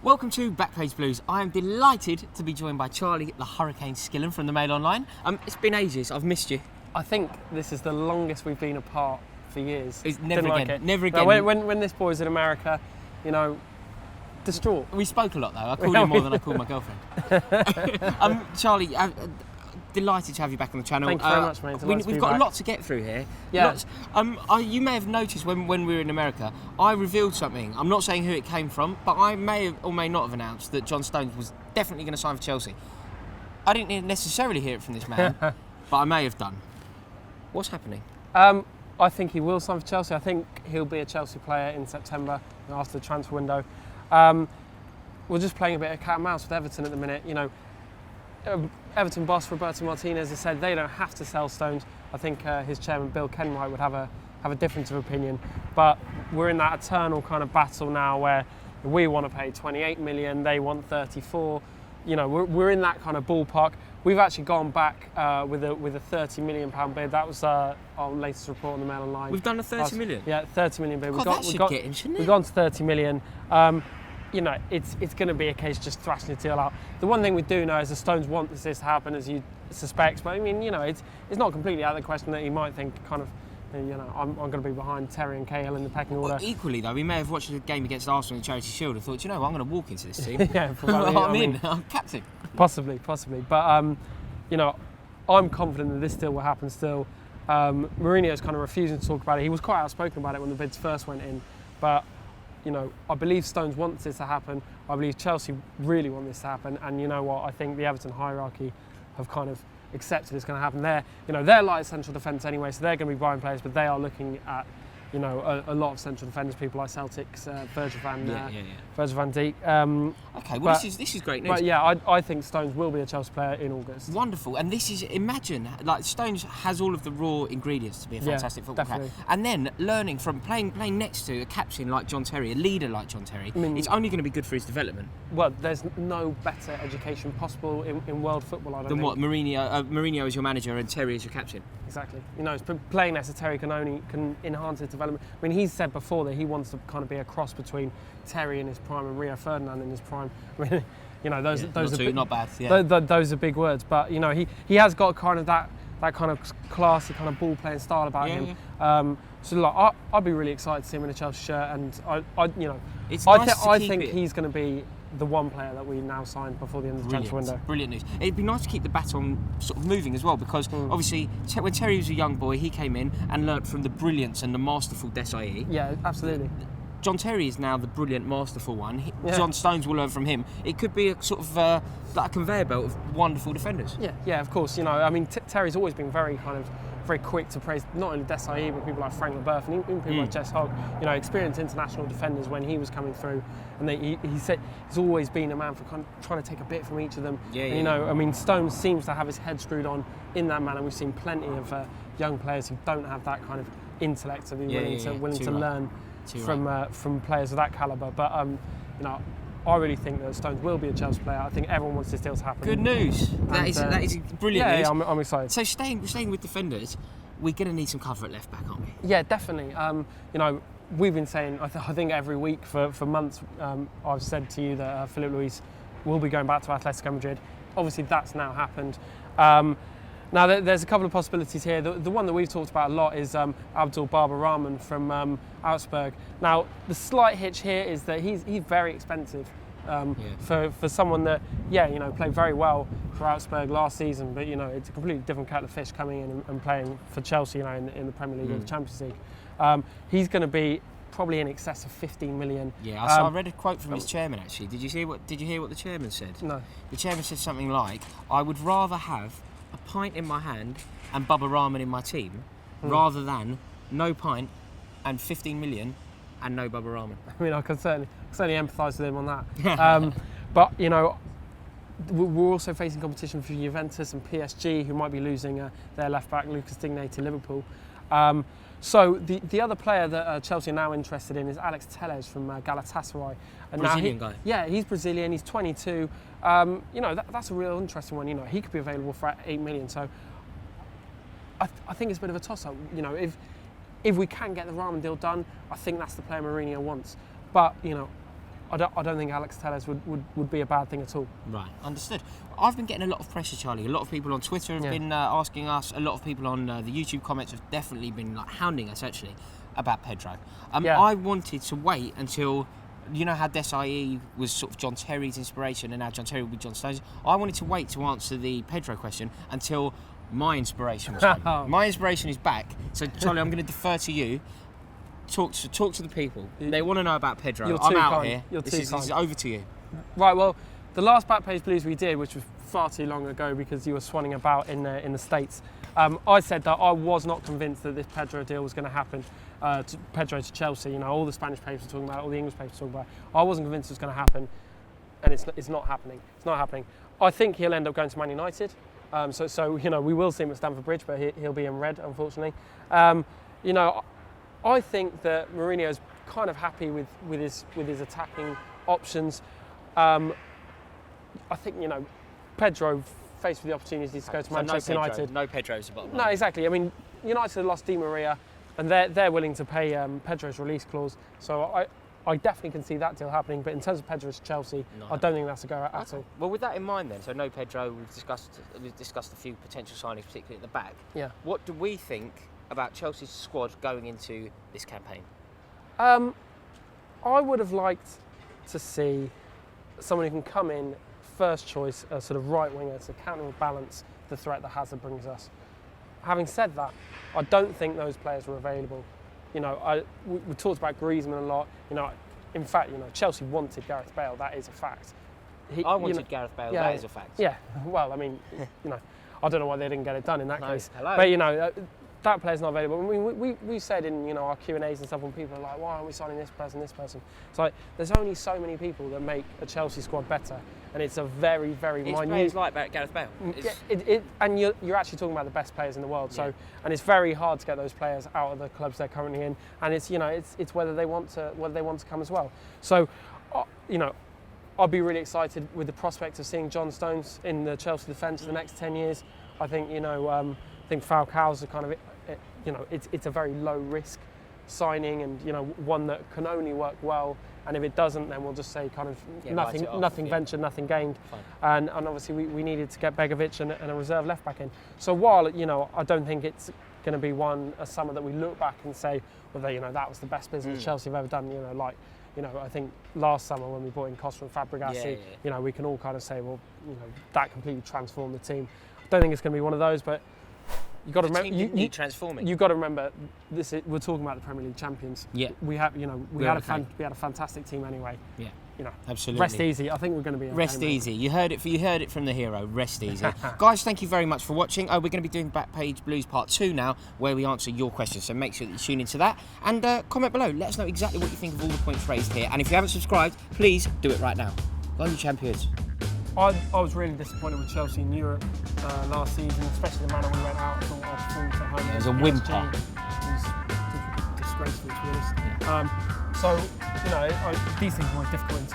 Welcome to Backpage Blues. I am delighted to be joined by Charlie the Hurricane Skillen from the Mail Online. It's been ages, I've missed you. I think this is the longest we've been apart for years. It's never Didn't again, like it. never again. No, when this boy's in America, distraught. We spoke a lot though, I called him more than I called my girlfriend. Charlie, delighted to have you back on the channel. Thank you very much, mate. We've got a lot to get through here. Yeah. You may have noticed when we were in America, I revealed something. I'm not saying who it came from, but I may have or may not have announced that John Stones was definitely going to sign for Chelsea. I didn't necessarily hear it from this man, but I may have done. What's happening? I think he will sign for Chelsea. I think he'll be a Chelsea player in September after the transfer window. We're just playing a bit of cat and mouse with Everton at the minute. Everton boss Roberto Martinez has said they don't have to sell Stones. I think his chairman Bill Kenwright would have a difference of opinion. But we're in that eternal kind of battle now where we want to pay 28 million, they want 34. We're in that kind of ballpark. We've actually gone back with a 30 million pound bid. That was our latest report on the Mail Online. We've done a 30 million? Yeah, 30 million bid. God, that should get him, shouldn't it? We've gone to 30 million. It's going to be a case of just thrashing the deal out. The one thing we do know is the Stones want this to happen, as you suspect. But I mean, it's not completely out of the question that he might think kind of, I'm going to be behind Terry and Cahill in the pecking order. Well, equally though, we may have watched the game against Arsenal in the Charity Shield and thought, I'm going to walk into this team. Yeah, probably. I'm captain. Possibly. But I'm confident that this deal will happen still. Mourinho's kind of refusing to talk about it. He was quite outspoken about it when the bids first went in, but I believe Stones wants this to happen. I believe Chelsea really want this to happen. And you know what? I think the Everton hierarchy have kind of accepted it's going to happen. They're light central defence anyway, so they're going to be buying players, but they are looking at a lot of central defenders, people like Celtic's Virgil van Dijk. Okay, well this is great news. But yeah, I think Stones will be a Chelsea player in August. Wonderful, and imagine Stones has all of the raw ingredients to be a fantastic football player, and then learning from playing next to a captain like John Terry, a leader like John Terry. It's only going to be good for his development. Well, there's no better education possible in world football, I don't think. What Mourinho is your manager and Terry is your captain. Exactly. Playing next to Terry can enhance his development. I mean, he's said before that he wants to kind of be a cross between Terry in his prime and Rio Ferdinand in his prime. I mean, those are not bad. Yeah. Those are big words, but he has got kind of that kind of classy kind of ball playing style about him. Yeah. So I'd be really excited to see him in a Chelsea shirt, and I think he's going to be the one player that we now signed before the end of the transfer window. Brilliant news. It'd be nice to keep the baton sort of moving as well, because obviously when Terry was a young boy, he came in and learnt from the brilliance and the masterful Desai. Yeah, absolutely. John Terry is now the brilliant, masterful one. John Stones will learn from him. It could be a sort of like a conveyor belt of wonderful defenders. Yeah, of course. Terry's always been very quick to praise not only Desai but people like Frank Leboeuf and even people like Jess Hogg. Experienced international defenders when he was coming through, and he said he's always been a man for kind of trying to take a bit from each of them. Stones seems to have his head screwed on in that manner. We've seen plenty of young players who don't have that kind of intellect to be willing to learn from players of that calibre. But I really think that Stones will be a Chelsea player. I think everyone wants this deal to happen. Good news. That is brilliant news. Yeah, I'm excited. So staying with defenders, we're going to need some cover at left back, aren't we? Yeah, definitely. We've been saying, I think every week for months, I've said to you that Philip Luis will be going back to Atletico Madrid. Obviously, that's now happened. Now, there's a couple of possibilities here. The one that we've talked about a lot is Abdul Baba Rahman from Augsburg. Now, the slight hitch here is that he's very expensive for someone that, played very well for Augsburg last season, but, it's a completely different kettle of fish coming in and playing for Chelsea, in the Premier League or the Champions League. He's going to be probably in excess of 15 million. Yeah, I read a quote from his chairman actually. Did you hear what the chairman said? No. The chairman said something like, "I would rather have a pint in my hand and Bubba Rahman in my team rather than no pint and 15 million and no Bubba Rahman." I mean, I can certainly empathise with him on that. But we're also facing competition for Juventus and PSG, who might be losing their left back Lucas Digne to Liverpool. So the other player that Chelsea are now interested in is Alex Telles from Galatasaray. And Brazilian guy. Yeah, he's Brazilian. He's 22. That's a real interesting one. He could be available for 8 million. So I think it's a bit of a toss-up. If we can get the Rahman deal done, I think that's the player Mourinho wants. But I don't think Alex Telles would be a bad thing at all. Right, understood. I've been getting a lot of pressure, Charlie. A lot of people on Twitter have been asking us. A lot of people on the YouTube comments have definitely been hounding us actually about Pedro. I wanted to wait until, you know how Desai was sort of John Terry's inspiration, and now John Terry will be John Stones. I wanted to wait to answer the Pedro question until my inspiration was home. My inspiration is back. So Charlie, I'm going to defer to you. Talk to the people. They want to know about Pedro. I'm out here. This is over to you. Right, well, the last Backpage Blues we did, which was far too long ago because you were swanning about in the States, I said that I was not convinced that this Pedro deal was going to happen, Pedro to Chelsea. You know, all the Spanish papers were talking about it, all the English papers were talking about it. I wasn't convinced it was going to happen, and it's not happening. It's not happening. I think he'll end up going to Man United. So you know, we will see him at Stamford Bridge, but he'll be in red, unfortunately. You know, I think that Mourinho's kind of happy with his attacking options. I think, you know, Pedro faced with the opportunity to go to Manchester United. No Pedro's the bottom line. No, exactly. I mean, United have lost Di Maria, and they're willing to pay Pedro's release clause. So I definitely can see that deal happening. But in terms of Pedro to Chelsea, I don't think that's a go at all. Well, with that in mind, then, so no Pedro. We've discussed a few potential signings, particularly at the back. Yeah. What do we think about Chelsea's squad going into this campaign? I would have liked to see someone who can come in first choice, a sort of right winger to counterbalance the threat that Hazard brings us. Having said that, I don't think those players were available. You know, we talked about Griezmann a lot. You know, in fact, you know, Chelsea wanted Gareth Bale. That is a fact. I wanted Gareth Bale. That is a fact. Yeah. Well, I mean, you know, I don't know why they didn't get it done in that case. Hello. But you know, that player's not available. I mean, we said in, you know, our Q&As and stuff, when people are like, why aren't we signing this person? It's like, there's only so many people that make a Chelsea squad better, and it's a very, very minute. Players like Gareth Bale. And you're actually talking about the best players in the world. So, and it's very hard to get those players out of the clubs they're currently in, and it's, you know, it's whether they want to come as well. So, you know, I'd be really excited with the prospect of seeing John Stones in the Chelsea defence for the next 10 years. I think, you know, I think Falcao's a kind of, you know, it's a very low risk signing, and you know, one that can only work well. And if it doesn't, then we'll just say kind of nothing ventured, nothing gained. And obviously we needed to get Begovic and a reserve left back in. So while, you know, I don't think it's going to be a summer that we look back and say, well, you know, that was the best business Chelsea have ever done. You know, like, you know, I think last summer when we brought in Costa and Fabregas, you know, we can all kind of say, well, you know, that completely transformed the team. I don't think it's going to be one of those, but you got to remember, transforming. You've got to remember, we're talking about the Premier League champions. Yeah. We have, you know, we had a fantastic team anyway. Yeah. You know, absolutely. Rest easy. I think we're going to be okay, rest easy. You heard it from the hero. Rest easy, guys. Thank you very much for watching. We're going to be doing Backpage Blues Part 2 now, where we answer your questions. So make sure that you tune into that and comment below. Let us know exactly what you think of all the points raised here. And if you haven't subscribed, please do it right now. Go on, you champions. I was really disappointed with Chelsea in Europe last season, especially the manner we went out. I thought our performance at home. It was a whimper. It was disgraceful, to be honest. So, you know, these things are always difficult.